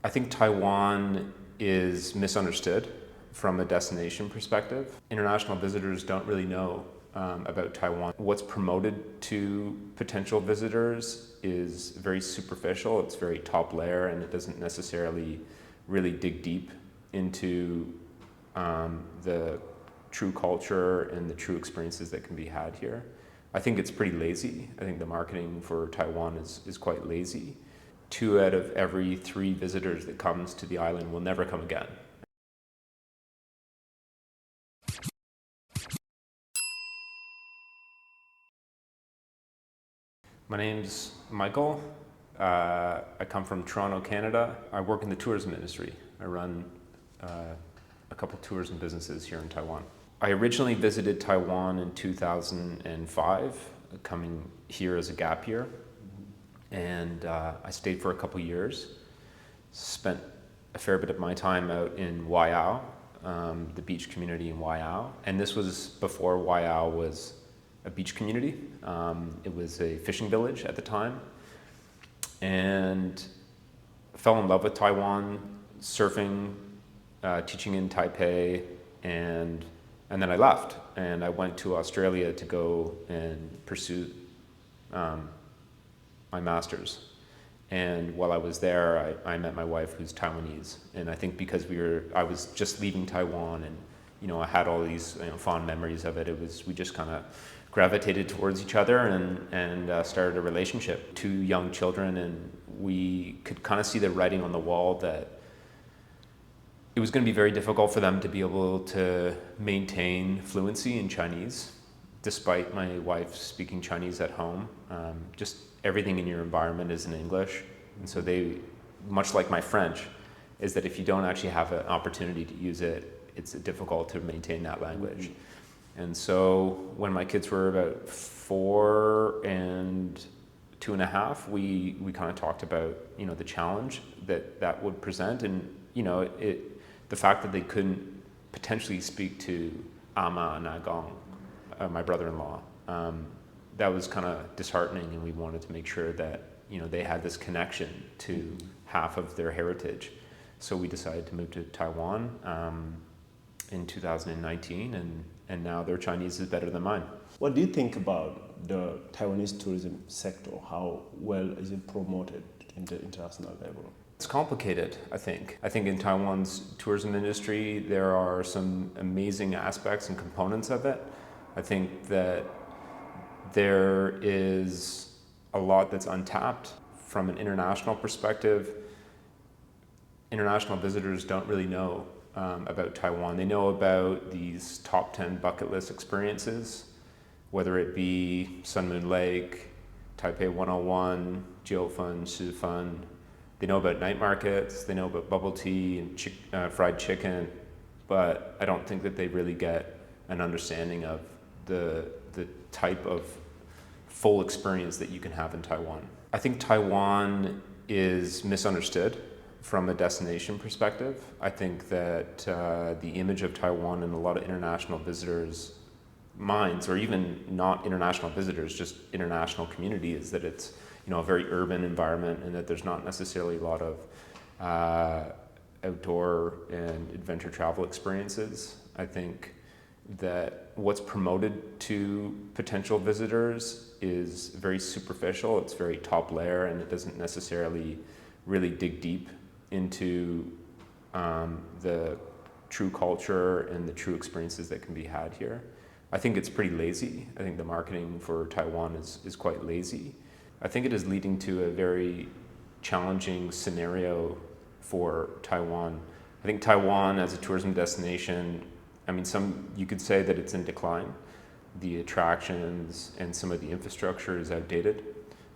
I think Taiwan is misunderstood from a destination perspective. International visitors don't really know about Taiwan. What's promoted to potential visitors is very superficial, it's very top layer, and it doesn't necessarily really dig deep into the true culture and the true experiences that can be had here. I think it's pretty lazy. I think the marketing for Taiwan is quite lazy. 2 out of every 3 visitors that comes to the island will never come again. My name's Michael. I come from Toronto, Canada. I work in the tourism industry. I run a couple tourism businesses here in Taiwan. I originally visited Taiwan in 2005, coming here as a gap year. And I stayed for a couple years, spent a fair bit of my time out in Waiao, the beach community in Waiao. And this was before Waiao was a beach community. It was a fishing village at the time. And fell in love with Taiwan, surfing, teaching in Taipei, and then I left. And I went to Australia to go and pursue my master's. And while I was there, I met my wife, who's Taiwanese. And I think because I was just leaving Taiwan, and I had all these fond memories of it. We just kind of gravitated towards each other and started a relationship. 2 young children, and we could kind of see the writing on the wall that it was going to be very difficult for them to be able to maintain fluency in Chinese, despite my wife speaking Chinese at home. Just everything in your environment is in English. And so they, much like my French, is that if you don't actually have an opportunity to use it, it's difficult to maintain that language. Mm-hmm. And so when my kids were about 4 and 2.5, we kind of talked about, the challenge that would present, and, the fact that they couldn't potentially speak to Ama and Agong, my brother-in-law. That was kind of disheartening, and we wanted to make sure that they had this connection to half of their heritage. So we decided to move to Taiwan in 2019, and now their Chinese is better than mine. What do you think about the Taiwanese tourism sector? How well is it promoted in the international level? It's complicated, I think. I think in Taiwan's tourism industry, there are some amazing aspects and components of it. I think that there is a lot that's untapped. From an international perspective, international visitors don't really know about Taiwan. They know about these top 10 bucket list experiences, whether it be Sun Moon Lake, Taipei 101, Jiufen, Shifen. They know about night markets, they know about bubble tea and fried chicken, but I don't think that they really get an understanding of the type of full experience that you can have in Taiwan. I think Taiwan is misunderstood from a destination perspective. I think that the image of Taiwan in a lot of international visitors' minds, or even not international visitors, just international community, is that it's a very urban environment, and that there's not necessarily a lot of outdoor and adventure travel experiences. I think that what's promoted to potential visitors is very superficial, it's very top layer, and it doesn't necessarily really dig deep into the true culture and the true experiences that can be had here. I think it's pretty lazy. I think the marketing for Taiwan is quite lazy. I think it is leading to a very challenging scenario for Taiwan. I think Taiwan as a tourism destination, you could say that it's in decline. The attractions and some of the infrastructure is outdated,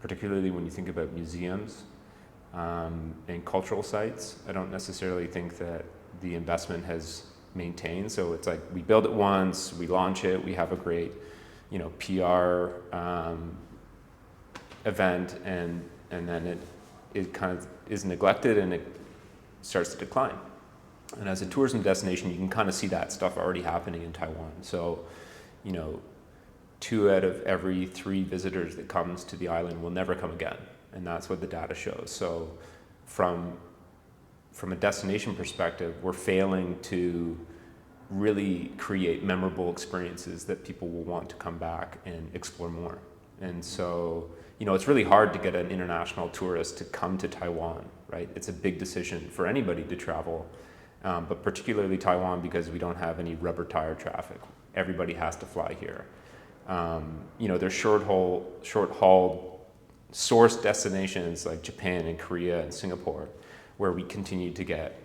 particularly when you think about museums and cultural sites. I don't necessarily think that the investment has maintained. So it's like we build it once, we launch it, we have a great, PR event, and then it kind of is neglected and it starts to decline. And as a tourism destination, you can kind of see that stuff already happening in Taiwan. So, 2 out of every 3 visitors that comes to the island will never come again. And that's what the data shows. So from from a destination perspective, we're failing to really create memorable experiences that people will want to come back and explore more. And so, it's really hard to get an international tourist to come to Taiwan, right? It's a big decision for anybody to travel, but particularly Taiwan because we don't have any rubber tire traffic. Everybody has to fly here. There's short-haul source destinations like Japan and Korea and Singapore where we continue to get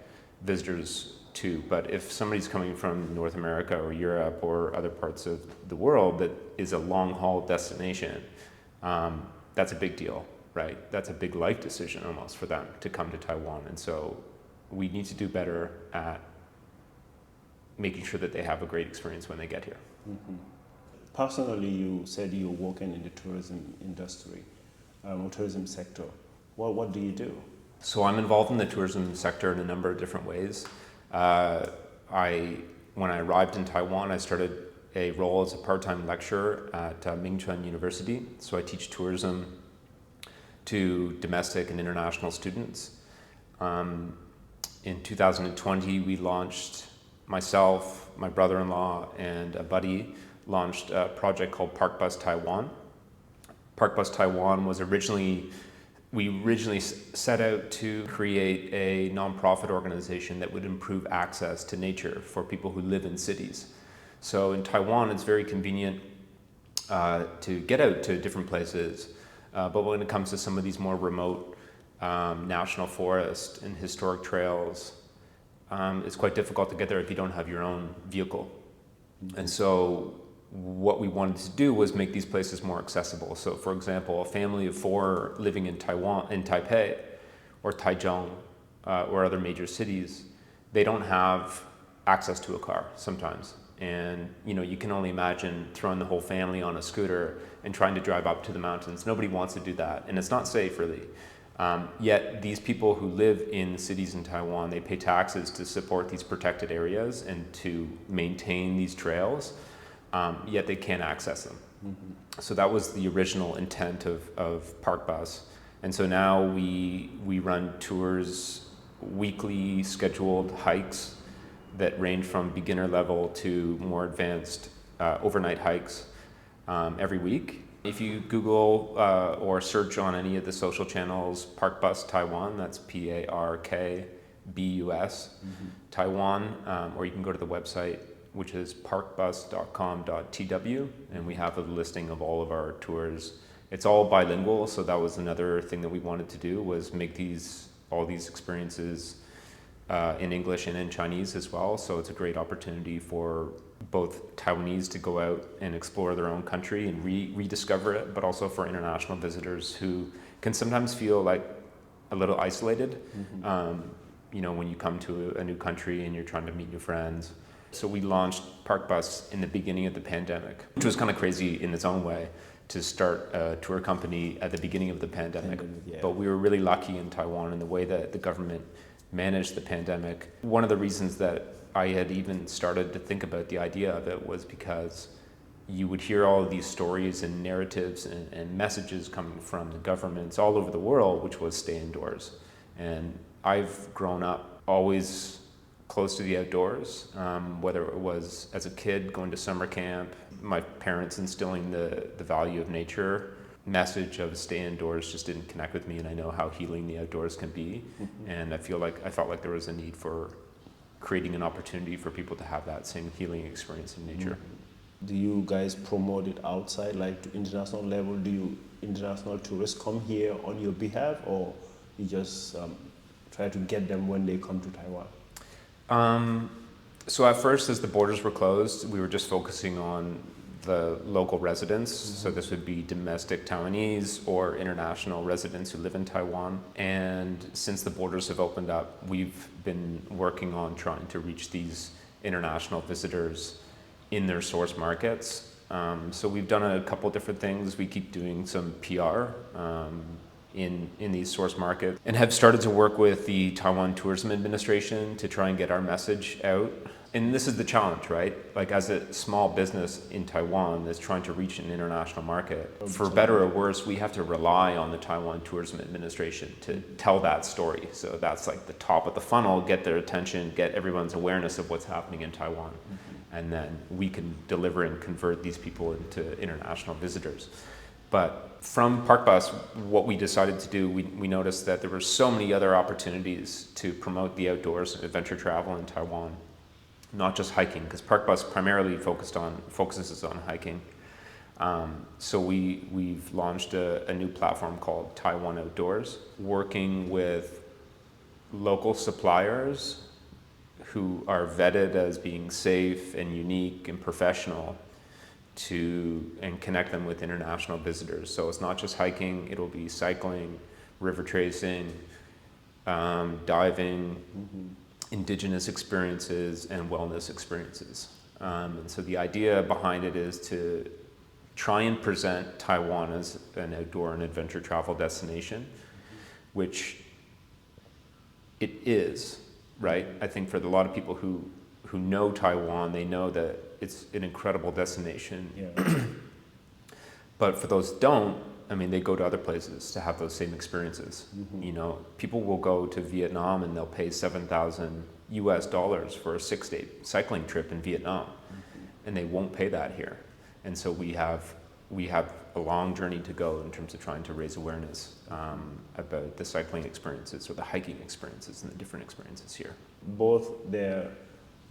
visitors to. But if somebody's coming from North America or Europe or other parts of the world that is a long-haul destination, that's a big deal, right? That's a big life decision almost for them to come to Taiwan. And so we need to do better at making sure that they have a great experience when they get here. Mm-hmm. Personally, you said you're working in the tourism industry, or tourism sector. What do you do? So I'm involved in the tourism sector in a number of different ways. When I arrived in Taiwan, I started a role as a part-time lecturer at Mingchuan University. So I teach tourism to domestic and international students. In 2020, we launched, myself, my brother-in-law, and a buddy launched a project called Park Bus Taiwan. Park Bus Taiwan was we originally set out to create a nonprofit organization that would improve access to nature for people who live in cities. So in Taiwan, it's very convenient to get out to different places, but when it comes to some of these more remote national forests and historic trails, it's quite difficult to get there if you don't have your own vehicle. Mm-hmm. And so what we wanted to do was make these places more accessible. So for example, a family of 4 living in Taipei or Taichung or other major cities, they don't have access to a car sometimes. And you can only imagine throwing the whole family on a scooter and trying to drive up to the mountains. Nobody wants to do that, and it's not safe really. Yet these people who live in cities in Taiwan, they pay taxes to support these protected areas and to maintain these trails, yet they can't access them. Mm-hmm. So that was the original intent of Park Bus. And so now we run tours, weekly scheduled hikes that range from beginner level to more advanced overnight hikes every week. If you Google or search on any of the social channels, Park Bus Taiwan, that's PARKBUS, mm-hmm. Taiwan, or you can go to the website, which is parkbus.com.tw, and we have a listing of all of our tours. It's all bilingual, so that was another thing that we wanted to do, was make all these experiences in English and in Chinese as well. So it's a great opportunity for both Taiwanese to go out and explore their own country and rediscover it, but also for international visitors who can sometimes feel like a little isolated, mm-hmm. When you come to a new country and you're trying to meet new friends. So we launched Park Bus in the beginning of the pandemic, which was kind of crazy in its own way to start a tour company at the beginning of the pandemic. Yeah. But we were really lucky in Taiwan in the way that the government managed the pandemic. One of the reasons that I had even started to think about the idea of it was because you would hear all of these stories and narratives and messages coming from the governments all over the world, which was stay indoors. And I've grown up always close to the outdoors, whether it was as a kid going to summer camp, my parents instilling the value of nature, message of stay indoors just didn't connect with me, and I know how healing the outdoors can be. Mm-hmm. And I felt like there was a need for creating an opportunity for people to have that same healing experience in nature. Mm-hmm. Do you guys promote it outside, like to international level? Do international tourists come here on your behalf, or you just try to get them when they come to Taiwan? So at first, as the borders were closed, we were just focusing on the local residents. Mm-hmm. So this would be domestic Taiwanese or international residents who live in Taiwan. And since the borders have opened up, we've been working on trying to reach these international visitors in their source markets. So we've done a couple different things. We keep doing some PR in these source markets and have started to work with the Taiwan Tourism Administration to try and get our message out And this is the challenge, right? Like as a small business in Taiwan that's trying to reach an international market, for better or worse, we have to rely on the Taiwan Tourism Administration to tell that story. So that's like the top of the funnel, get their attention, get everyone's awareness of what's happening in Taiwan. And then we can deliver and convert these people into international visitors. But from ParkBus, what we decided to do, we noticed that there were so many other opportunities to promote the outdoors and adventure travel in Taiwan. Not just hiking, because ParkBus primarily focuses on hiking. So we've launched a new platform called Taiwan Outdoors, working with local suppliers who are vetted as being safe and unique and professional and connect them with international visitors. So it's not just hiking, it'll be cycling, river tracing, diving, indigenous experiences, and wellness experiences. And so the idea behind it is to try and present Taiwan as an outdoor and adventure travel destination, which it is, right? I think for a lot of people who know Taiwan, they know that it's an incredible destination. Yeah. But for those who don't, I mean, they go to other places to have those same experiences. You know, people will go to Vietnam and they'll pay $7,000 for a 6-day cycling trip in Vietnam, and they won't pay that here. And so we have a long journey to go in terms of trying to raise awareness about the cycling experiences or the hiking experiences and the different experiences here. Both their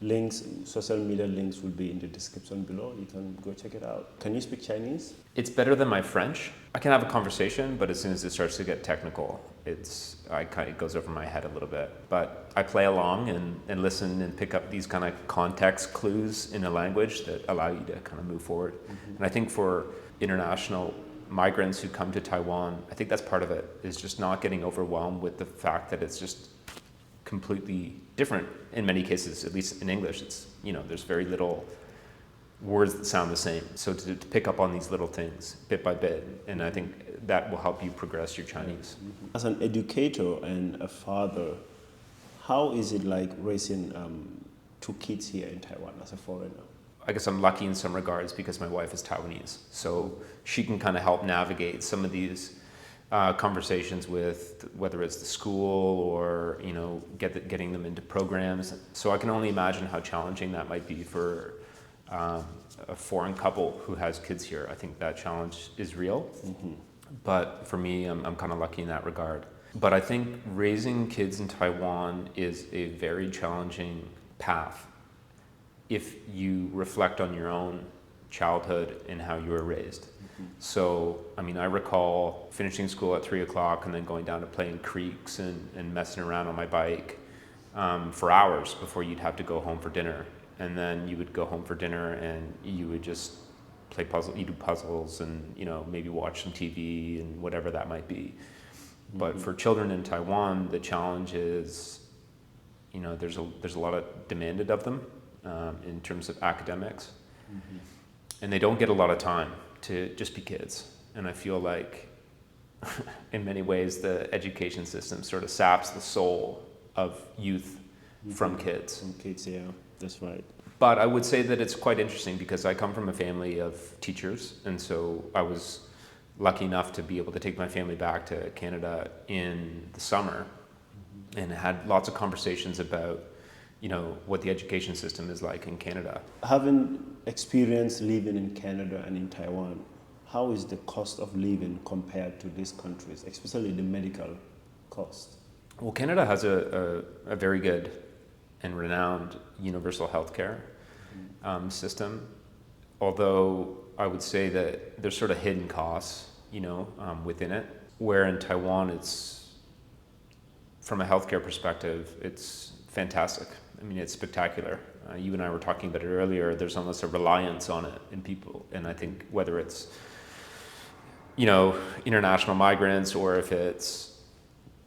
links, social media links, will be in the description below. You can go check it out. Can you speak Chinese? It's better than my French. I can have a conversation, but as soon as it starts to get technical, it goes over my head a little bit. But I play along and listen and pick up these kind of context clues in a language that allow you to kind of move forward. And I think for international migrants who come to Taiwan, I think that's part of it, is just not getting overwhelmed with the fact that it's just completely different in many cases, at least in English. It's, you know, there's very little words that sound the same. So to pick up on these little things bit by bit, and I think that will help you progress your Chinese. As an educator and a father, how is it like raising 2 kids here in Taiwan as a foreigner? I guess I'm lucky in some regards because my wife is Taiwanese, so she can kind of help navigate some of these conversations with whether it's the school or, you know, getting them into programs. So I can only imagine how challenging that might be for a foreign couple who has kids here. I think that challenge is real, but for me, I'm kind of lucky in that regard. But I think raising kids in Taiwan is a very challenging path if you reflect on your own childhood and how you were raised. So, I mean, I recall finishing school at 3 o'clock and then going down to play in creeks and messing around on my bike for hours before you'd have to go home for dinner. And then you would go home for dinner and you would just you do puzzles and, you know, maybe watch some TV and whatever that might be. But for children in Taiwan, the challenge is, you know, there's a lot of demanded of them in terms of academics. And they don't get a lot of time to just be kids. And I feel like in many ways the education system sort of saps the soul of youth from kids. From kids, yeah, that's right. But I would say that it's quite interesting because I come from a family of teachers, and so I was lucky enough to be able to take my family back to Canada in the summer and had lots of conversations about, you know, what the education system is like in Canada. Having experience living in Canada and in Taiwan, how is the cost of living compared to these countries, especially the medical cost? Well, Canada has a very good and renowned universal healthcare system, although I would say that there's sort of hidden costs, you know, within it, where in Taiwan it's, from a healthcare perspective, it's fantastic. I mean, it's spectacular. You and I were talking about it earlier. There's almost a reliance on it in people. And I think whether it's, you know, international migrants or if it's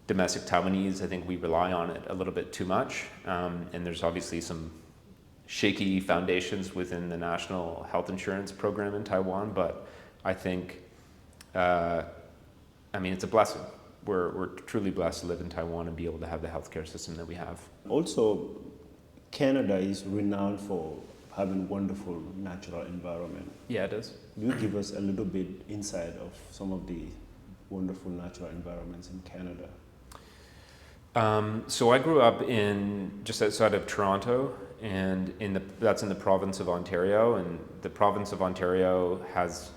domestic Taiwanese, I think we rely on it a little bit too much. And there's obviously some shaky foundations within the national health insurance program in Taiwan. But I think, I mean, it's a blessing. We're truly blessed to live in Taiwan and be able to have the healthcare system that we have. Also, Canada is renowned for having wonderful natural environment. Yeah, it is. Will you give us a little bit insight of some of the wonderful natural environments in Canada? So I grew up in just outside of Toronto, and that's in the province of Ontario, and the province of Ontario has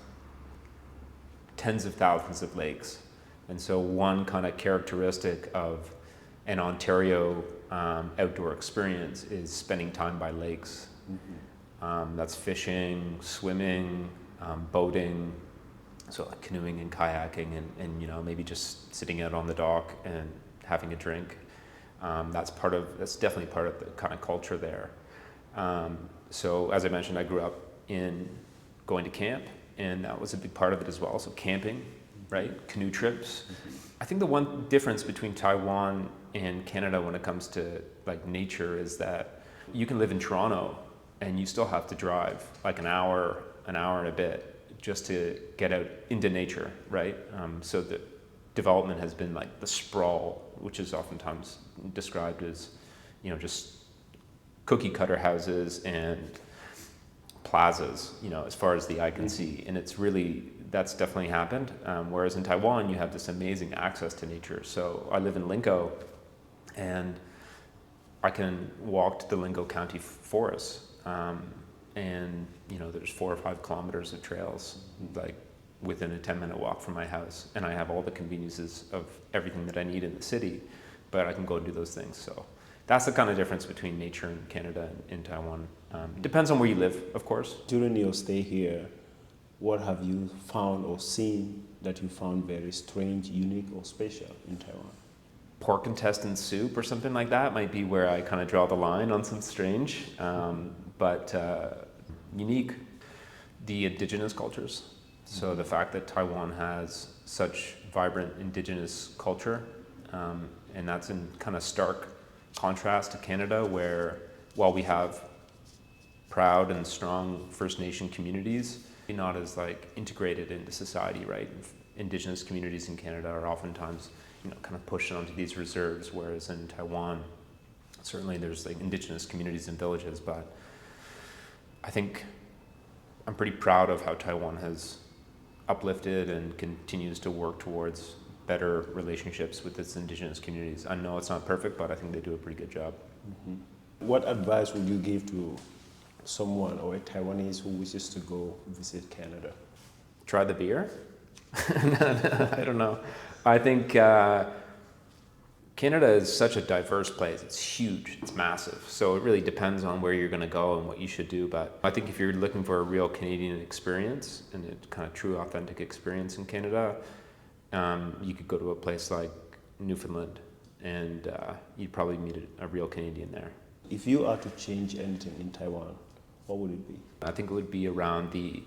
tens of thousands of lakes. And so one kind of characteristic of an Ontario outdoor experience is spending time by lakes. That's fishing, swimming, boating, so like canoeing and kayaking, and you know, maybe just sitting out on the dock and having a drink. That's definitely part of the kind of culture there. So as I mentioned, I grew up in going to camp, and that was a big part of it as well. So camping, right? Canoe trips. I think the one difference between Taiwan and Canada when it comes to like nature is that you can live in Toronto and you still have to drive like an hour and a bit just to get out into nature, right? So the development has been like the sprawl, which is oftentimes described as, you know, just cookie cutter houses and plazas, you know, as far as the eye can see. And that's definitely happened. Whereas in Taiwan, you have this amazing access to nature. So I live in Linkou, and I can walk to the Linkou County Forest. And, you know, there's 4 or 5 kilometers of trails, like within a 10-minute walk from my house. And I have all the conveniences of everything that I need in the city, but I can go do those things. So that's the kind of difference between nature in Canada and in Taiwan. Depends on where you live, of course. During your stay here, what have you found or seen that you found very strange, unique, or special in Taiwan? Pork intestine soup or something like that might be where I kind of draw the line on some strange, but unique. The indigenous cultures. So the fact that Taiwan has such vibrant indigenous culture, and that's in kind of stark contrast to Canada, where while we have proud and strong First Nation communities, they're not as like integrated into society, right? Indigenous communities in Canada are oftentimes, you know, kind of pushed onto these reserves, whereas in Taiwan, certainly there's like indigenous communities and villages, but I think I'm pretty proud of how Taiwan has uplifted and continues to work towards better relationships with its indigenous communities. I know it's not perfect, but I think they do a pretty good job. What advice would you give to someone or a Taiwanese who wishes to go visit Canada? Try the beer? I don't know. I think Canada is such a diverse place. It's huge, it's massive. So it really depends on where you're going to go and what you should do. But I think if you're looking for a real Canadian experience and a kind of true, authentic experience in Canada, you could go to a place like Newfoundland, and you'd probably meet a real Canadian there. If you are to change anything in Taiwan, what would it be? I think it would be around the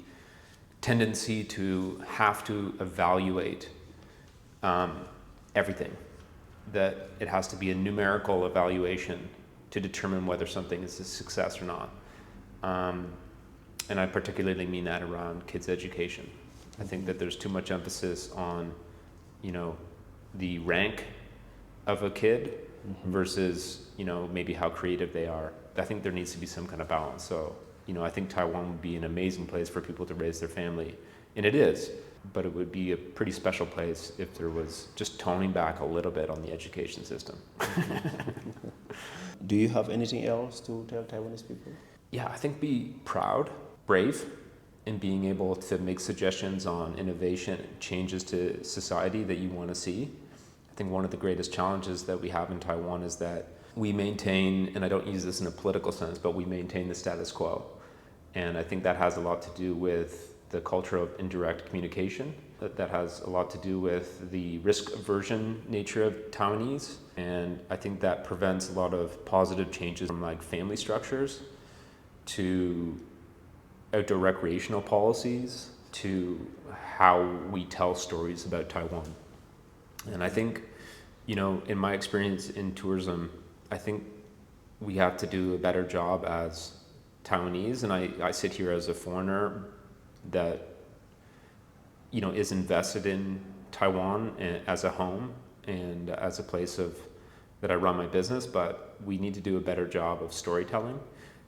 tendency to have to evaluate everything. That it has to be a numerical evaluation to determine whether something is a success or not. And I particularly mean that around kids' education. I think that there's too much emphasis on, you know, the rank of a kid versus, you know, maybe how creative they are. I think there needs to be some kind of balance. So, you know, I think Taiwan would be an amazing place for people to raise their family, and it is. But it would be a pretty special place if there was just toning back a little bit on the education system. Do you have anything else to tell Taiwanese people? Yeah, I think be proud, brave, and being able to make suggestions on innovation and changes to society that you want to see. I think one of the greatest challenges that we have in Taiwan is that we maintain, and I don't use this in a political sense, but we maintain the status quo. And I think that has a lot to do with the culture of indirect communication. That has a lot to do with the risk aversion nature of Taiwanese. And I think that prevents a lot of positive changes from like family structures to outdoor recreational policies to how we tell stories about Taiwan. And I think, you know, in my experience in tourism, I think we have to do a better job as Taiwanese, and I sit here as a foreigner that, you know, is invested in Taiwan as a home and as a place of that I run my business, but we need to do a better job of storytelling,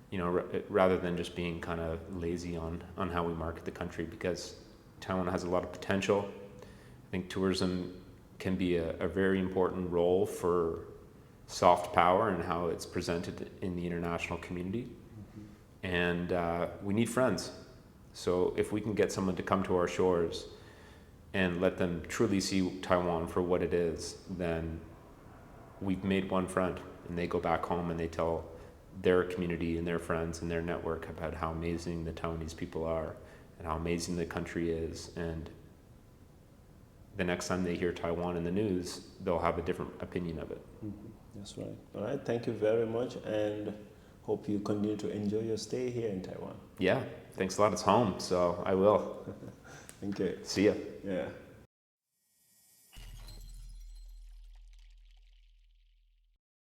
you know, rather than just being kind of lazy on how we market the country, because Taiwan has a lot of potential. I think tourism can be a very important role for soft power and how it's presented in the international community. And we need friends. So if we can get someone to come to our shores and let them truly see Taiwan for what it is, then we've made one friend, and they go back home and they tell their community and their friends and their network about how amazing the Taiwanese people are and how amazing the country is. And the next time they hear Taiwan in the news, they'll have a different opinion of it. That's right. All right, thank you very much, and hope you continue to enjoy your stay here in Taiwan. Yeah, thanks a lot. It's home, so I will. Thank you. See ya. Yeah.